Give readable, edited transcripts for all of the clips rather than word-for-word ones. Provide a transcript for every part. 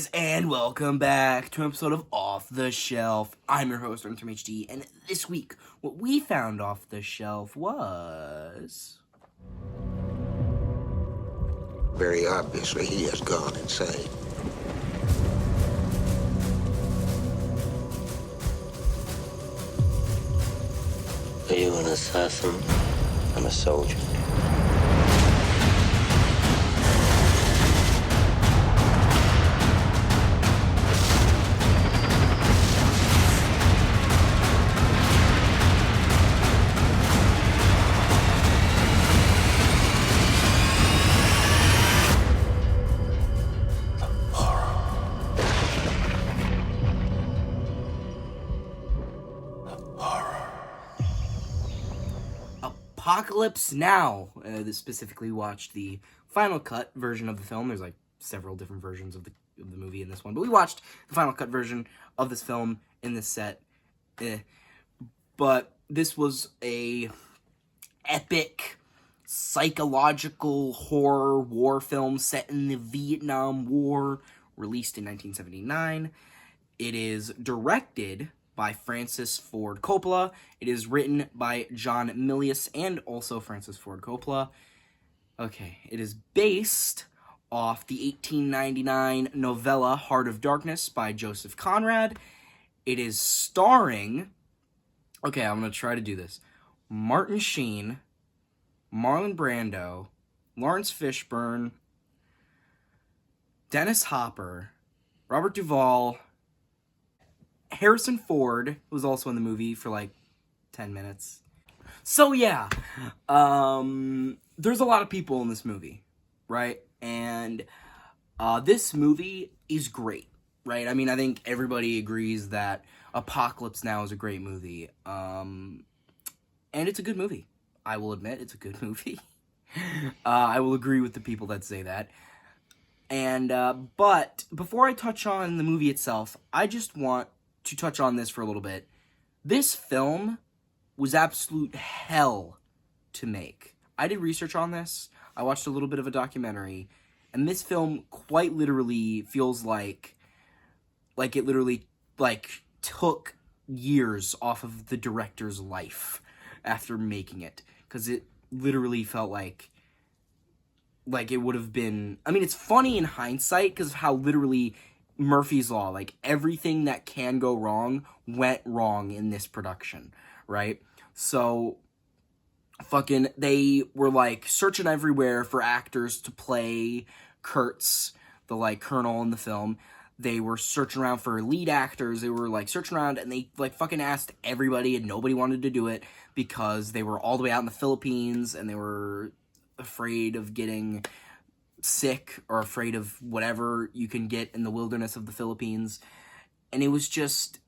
guys, and welcome back to an episode of Off the Shelf. I'm your host, HD, and this week, what we found off the shelf was... Very obviously, he has gone insane. Are you an assassin? I'm a soldier. Apocalypse Now. This specifically watched the final cut version of the film. There's like several different versions of the movie in this one, but we watched the final cut version of this film in this set. But this was a epic psychological horror war film set in the Vietnam War, released in 1979. It is directed by Francis Ford Coppola. It is written by John Milius and also Francis Ford Coppola. Okay, it is based off the 1899 novella Heart of Darkness by Joseph Conrad. It is starring... Okay, I'm going to try to do this. Martin Sheen, Marlon Brando, Lawrence Fishburne, Dennis Hopper, Robert Duvall, Harrison Ford was also in the movie for like 10 minutes. So yeah, there's a lot of people in this movie, right? And this movie is great, right? I mean, I think everybody agrees that Apocalypse Now is a great movie. And it's a good movie. I will admit it's a good movie. I will agree with the people that say that. And, but before I touch on the movie itself, I just want to touch on this for a little bit. This film was absolute hell to make. I did research on this. I watched a little bit of a documentary, and this film quite literally feels like it literally took years off of the director's life after making it, because it literally felt like it would have been... I mean, it's funny in hindsight because of how literally Murphy's Law, like everything that can go wrong went wrong in this production, right? So fucking they were like searching everywhere for actors to play Kurtz, the like colonel in the film. They were searching around for lead actors. They were like searching around, and they like fucking asked everybody, and nobody wanted to do it because they were all the way out in the Philippines and they were afraid of getting sick or afraid of whatever you can get in the wilderness of the Philippines. And it was just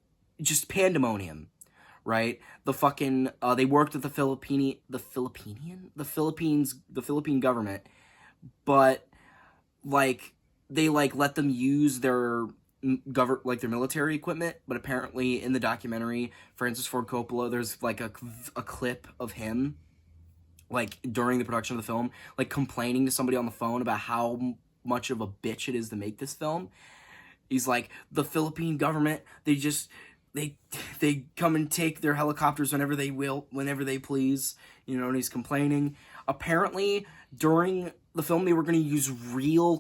pandemonium, right? The fucking they worked with the Philippine government, but like they like let them use their their military equipment. But apparently in the documentary Francis Ford Coppola, there's like a clip of him like during the production of the film, like complaining to somebody on the phone about how much of a bitch it is to make this film. He's like, the Philippine government, they come and take their helicopters whenever they please, you know, and he's complaining. Apparently, during the film, they were going to use real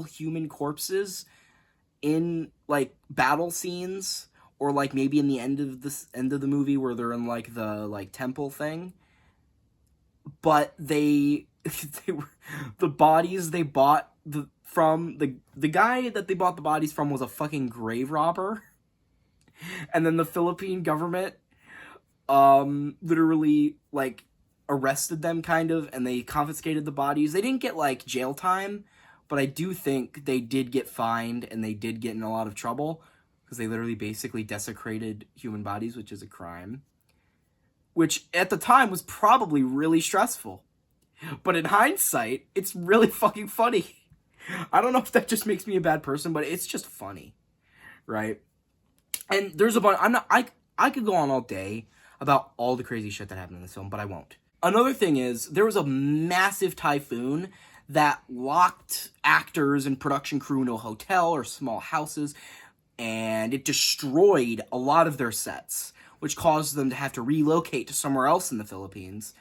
human corpses in, like, battle scenes, or, like, maybe in the end of the movie where they're in, like, the, like, temple thing. But they were the bodies they bought from the guy that they bought the bodies from was a fucking grave robber, and then the Philippine government literally like arrested them kind of, and they confiscated the bodies. They didn't get like jail time, but I do think they did get fined and they did get in a lot of trouble because they literally basically desecrated human bodies, which is a crime. Which, at the time, was probably really stressful. But in hindsight, it's really fucking funny. I don't know if that just makes me a bad person, but it's just funny. Right? And there's a bunch... I could go on all day about all the crazy shit that happened in this film, but I won't. Another thing is, there was a massive typhoon that locked actors and production crew into a hotel or small houses, and it destroyed a lot of their sets, which caused them to have to relocate to somewhere else in the Philippines,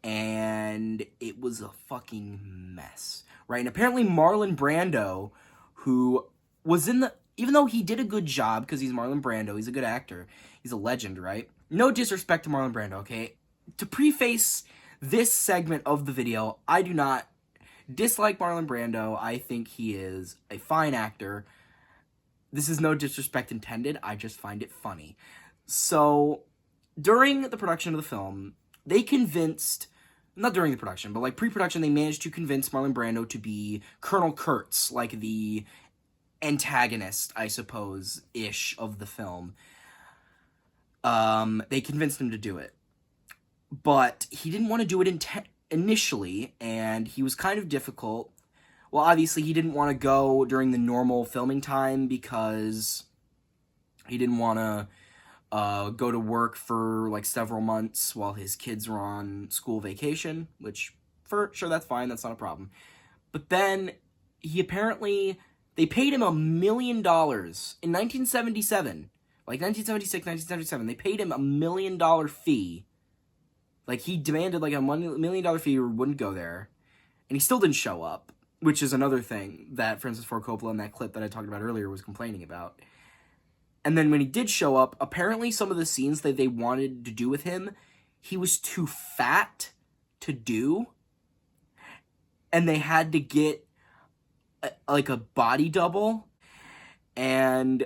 and it was a fucking mess, right? And apparently Marlon Brando, who was in the, even though he did a good job, because he's Marlon Brando, he's a good actor, he's a legend, right? No disrespect to Marlon Brando, okay? To preface this segment of the video, I do not dislike Marlon Brando. I think he is a fine actor. This is no disrespect intended, I just find it funny. So, during the production of the film, they convinced, not during the production, but like pre-production, they managed to convince Marlon Brando to be Colonel Kurtz, like the antagonist, I suppose, ish of the film. They convinced him to do it. But he didn't want to do it initially, and he was kind of difficult. Well, obviously, he didn't want to go during the normal filming time because he didn't want to go to work for like several months while his kids were on school vacation, which, for sure, that's fine, that's not a problem. But then he apparently, they paid him $1 million in 1977, like 1976, 1977. They paid him $1 million fee. Like, he demanded like $1 million fee or wouldn't go there, and he still didn't show up, which is another thing that Francis Ford Coppola in that clip that I talked about earlier was complaining about. And then when he did show up, apparently some of the scenes that they wanted to do with him, he was too fat to do, and they had to get like a body double. And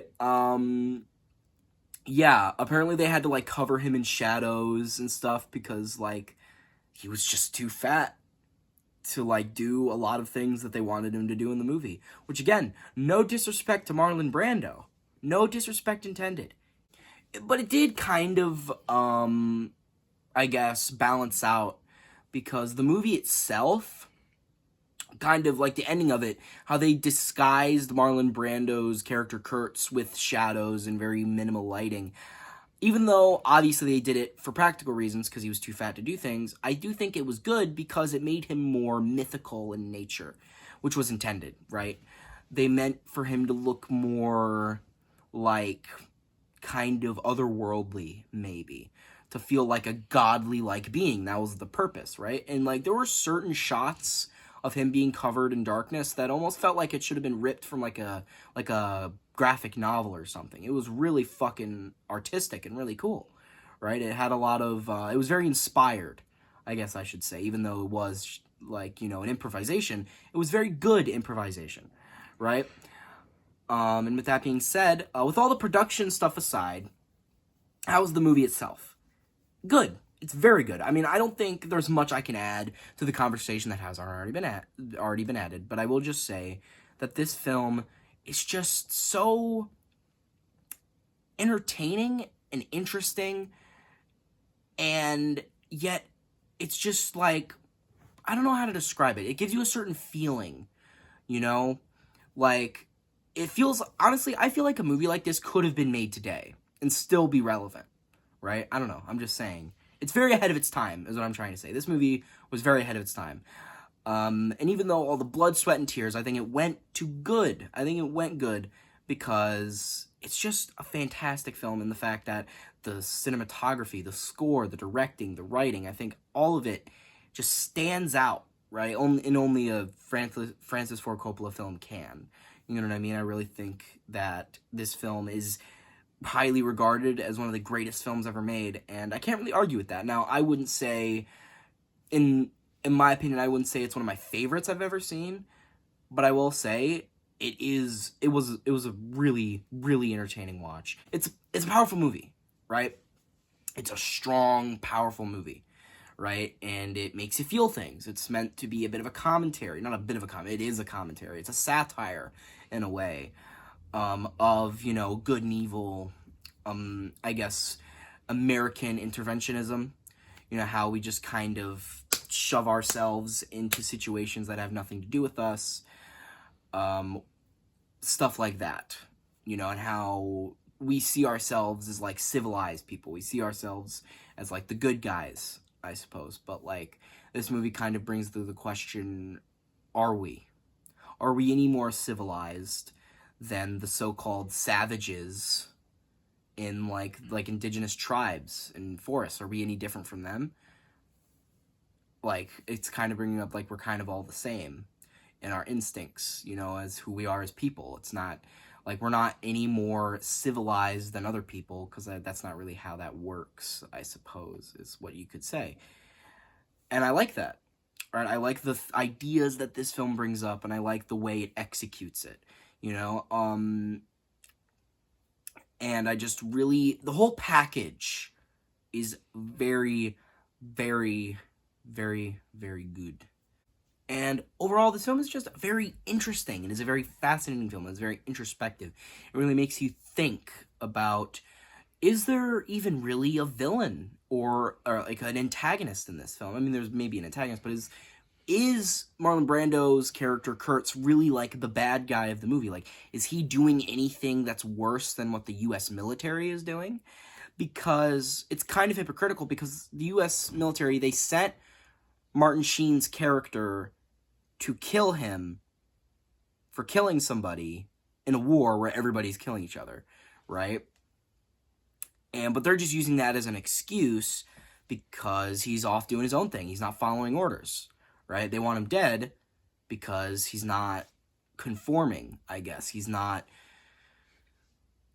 yeah, apparently they had to like cover him in shadows and stuff because like he was just too fat to like do a lot of things that they wanted him to do in the movie. Which, again, no disrespect to Marlon Brando, no disrespect intended, but it did kind of I guess balance out, because the movie itself, kind of like the ending of it, how they disguised Marlon Brando's character Kurtz with shadows and very minimal lighting. Even though, obviously, they did it for practical reasons because he was too fat to do things, I do think it was good because it made him more mythical in nature, which was intended, right? They meant for him to look more like kind of otherworldly, maybe. To feel like a godly-like being. That was the purpose, right? And, like, there were certain shots of him being covered in darkness that almost felt like it should have been ripped from like a graphic novel or something. It was really fucking artistic and really cool, right? It had a lot of it was very inspired, I guess I should say, even though it was like, you know, an improvisation. It was very good improvisation, right? And with that being said, with all the production stuff aside, how was the movie itself? Good. It's very good. I mean, I don't think there's much I can add to the conversation that has already been added, but I will just say that this film is just so entertaining and interesting, and yet it's just like, I don't know how to describe it. It gives you a certain feeling, you know? Like, it feels, honestly, I feel like a movie like this could have been made today and still be relevant, right? I don't know. I'm just saying. It's very ahead of its time, is what I'm trying to say. This movie was very ahead of its time. And even though all the blood, sweat, and tears, I think it went to good. I think it went good because it's just a fantastic film, and the fact that the cinematography, the score, the directing, the writing, I think all of it just stands out, right? Only a Francis Ford Coppola film can. You know what I mean? I really think that this film is highly regarded as one of the greatest films ever made, and I can't really argue with that. Now, I wouldn't say, in my opinion, I wouldn't say it's one of my favorites I've ever seen, but I will say it was a really, really entertaining watch. It's a powerful movie, right? It's a strong, powerful movie, right? And it makes you feel things. It's meant to be a bit of a commentary, not a bit of a commentary, it is a commentary. It's a satire, in a way, of, you know, good and evil, I guess, American interventionism. You know, how we just kind of shove ourselves into situations that have nothing to do with us. Stuff like that. You know, and how we see ourselves as, like, civilized people. We see ourselves as, like, the good guys, I suppose. But, like, this movie kind of brings through the question, are we? Are we any more civilized than the so-called savages in like indigenous tribes and forests? Are we any different from them? Like, it's kind of bringing up like we're kind of all the same in our instincts, you know, as who we are as people. It's not like we're not any more civilized than other people, because that's not really how that works, I suppose, is what you could say. And I like that. Right? I like the ideas that this film brings up, and I like the way it executes it, you know? And I just really, the whole package is very, very, very, very good. And overall, this film is just very interesting. It is a very fascinating film. It's very introspective. It really makes you think about, is there even really a villain or like an antagonist in this film? I mean, there's maybe an antagonist, but is Marlon Brando's character Kurtz really like the bad guy of the movie? Like, is he doing anything that's worse than what the U.S. military is doing? Because it's kind of hypocritical, because the U.S. military, they sent Martin Sheen's character to kill him for killing somebody in a war where everybody's killing each other, right? But they're just using that as an excuse because he's off doing his own thing. He's not following orders, right? They want him dead because he's not conforming, I guess. He's not,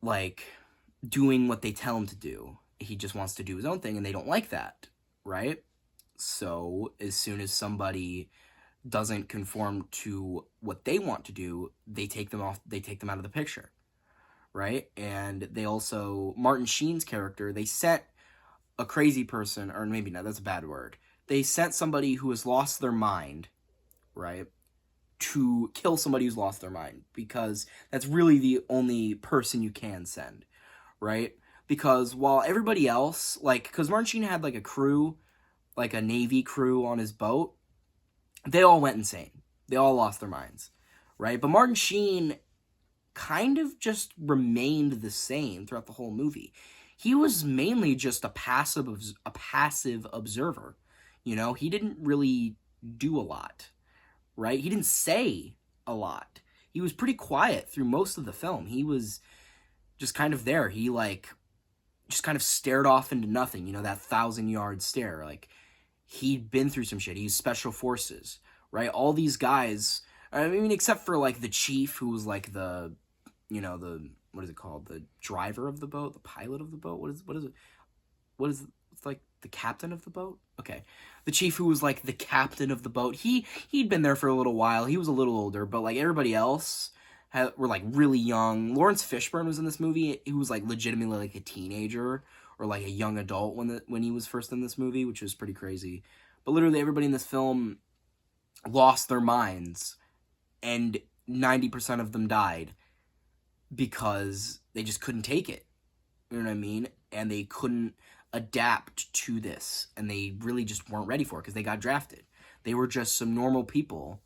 like, doing what they tell him to do. He just wants to do his own thing, and they don't like that, right? So as soon as somebody doesn't conform to what they want to do, they take them out of the picture, right? And they also, Martin Sheen's character, they sent a crazy person, or maybe not, that's a bad word. They sent somebody who has lost their mind, right, to kill somebody who's lost their mind, because that's really the only person you can send, right? Because while everybody else, like, because Martin Sheen had like a crew, like a Navy crew on his boat, they all went insane. They all lost their minds, right? But Martin Sheen kind of just remained the same throughout the whole movie. He was mainly just a passive observer. You know, he didn't really do a lot, right? He didn't say a lot. He was pretty quiet through most of the film. He was just kind of there. He, like, just kind of stared off into nothing, you know, that 1,000-yard stare. Like, he'd been through some shit. He's special forces, right? All these guys, I mean, except for, like, the chief, who was, like, the, you know, the, what is it called? The driver of the boat? The pilot of the boat? What is it? It's like the captain of the boat? Okay. The chief, who was, like, the captain of the boat, he'd been there for a little while. He was a little older, but, like, everybody else were, like, really young. Lawrence Fishburne was in this movie. He was, like, legitimately, like, a teenager or, like, a young adult when he was first in this movie, which was pretty crazy. But literally everybody in this film lost their minds, and 90% of them died because they just couldn't take it. You know what I mean? And they couldn't adapt to this, and they really just weren't ready for it because they got drafted. They were just some normal people.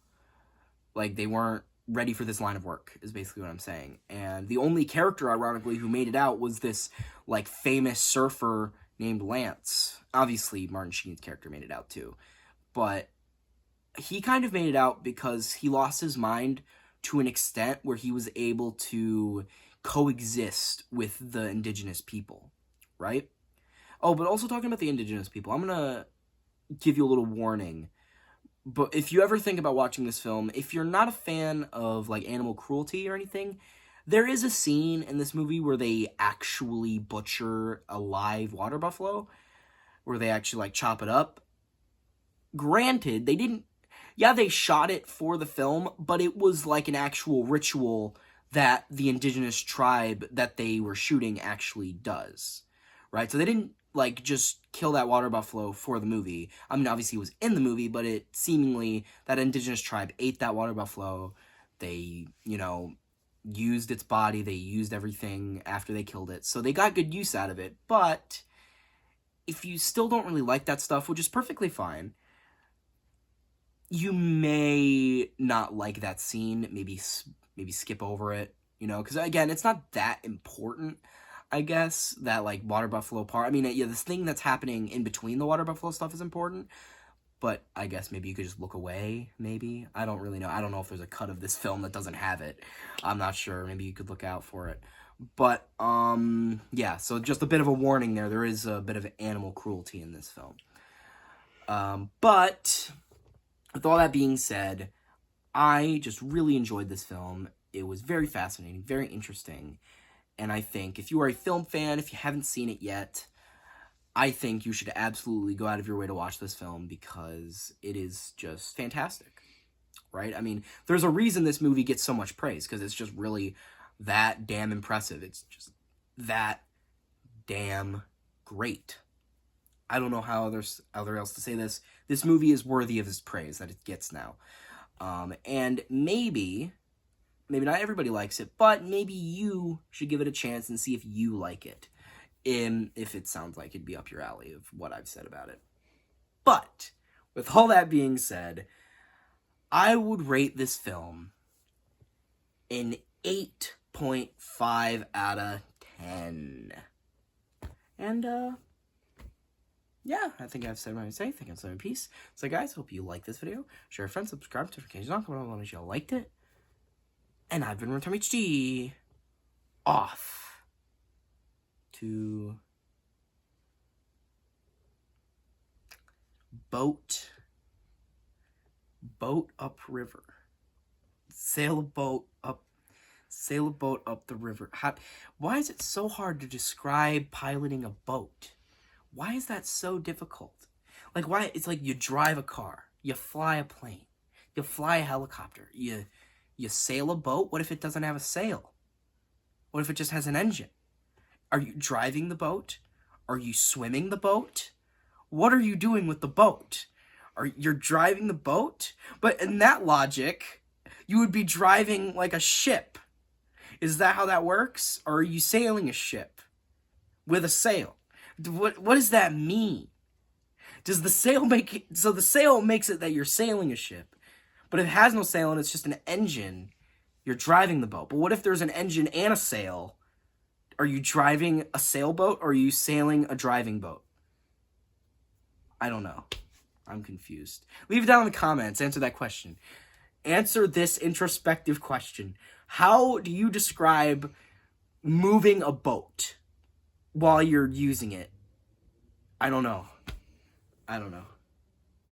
Like, they weren't ready for this line of work, is basically what I'm saying. And the only character, ironically, who made it out was this, like, famous surfer named Lance. Obviously, Martin Sheen's character made it out, too. But he kind of made it out because he lost his mind to an extent where he was able to coexist with the indigenous people, right? Oh, but also talking about the indigenous people, I'm going to give you a little warning. But if you ever think about watching this film, if you're not a fan of, like, animal cruelty or anything, there is a scene in this movie where they actually butcher a live water buffalo, where they actually, like, chop it up. Granted, they didn't, yeah, they shot it for the film, but it was like an actual ritual that the indigenous tribe that they were shooting actually does, right? So they didn't, like, just kill that water buffalo for the movie. I mean, obviously it was in the movie, but it seemingly, that indigenous tribe ate that water buffalo. They, you know, used its body. They used everything after they killed it. So they got good use out of it. But if you still don't really like that stuff, which is perfectly fine, you may not like that scene. Maybe skip over it, you know, because, again, it's not that important, I guess, that, like, water buffalo part. I mean, yeah, this thing that's happening in between the water buffalo stuff is important, but I guess maybe you could just look away, maybe. I don't really know. I don't know if there's a cut of this film that doesn't have it. I'm not sure. Maybe you could look out for it. But, yeah, so just a bit of a warning there. There is a bit of animal cruelty in this film. But, with all that being said, I just really enjoyed this film. It was very fascinating, very interesting. And I think if you are a film fan, if you haven't seen it yet, I think you should absolutely go out of your way to watch this film because it is just fantastic, right? I mean, there's a reason this movie gets so much praise because it's just really that damn impressive. It's just that damn great. I don't know how other else to say this. This movie is worthy of its praise that it gets now. And maybe not everybody likes it, but maybe you should give it a chance and see if you like it. If it sounds like it'd be up your alley of what I've said about it. But, with all that being said, I would rate this film an 8.5 out of 10. And, yeah, I think I've said what I say. I think I've said my piece. So, guys, hope you like this video. Share with friends, subscribe, notifications on, comment below if you liked it. And I've been Runtime HD. Off to boat up river. Sail a boat up the river. Why is it so hard to describe piloting a boat? Why is that so difficult? Like, why? It's like you drive a car, you fly a plane, you fly a helicopter, you sail a boat. What if it doesn't have a sail? What if it just has an engine? Are you driving the boat? Are you swimming the boat? What are you doing with the boat? You're driving the boat? But in that logic, you would be driving like a ship. Is that how that works? Or are you sailing a ship with a sail? What does that mean? Does the sail make it, so the sail makes it that you're sailing a ship, but if it has no sail and it's just an engine, you're driving the boat. But what if there's an engine and a sail? Are you driving a sailboat or are you sailing a driving boat? I don't know. I'm confused. Leave it down in the comments. Answer that question. Answer this introspective question. How do you describe moving a boat while you're using it? I don't know.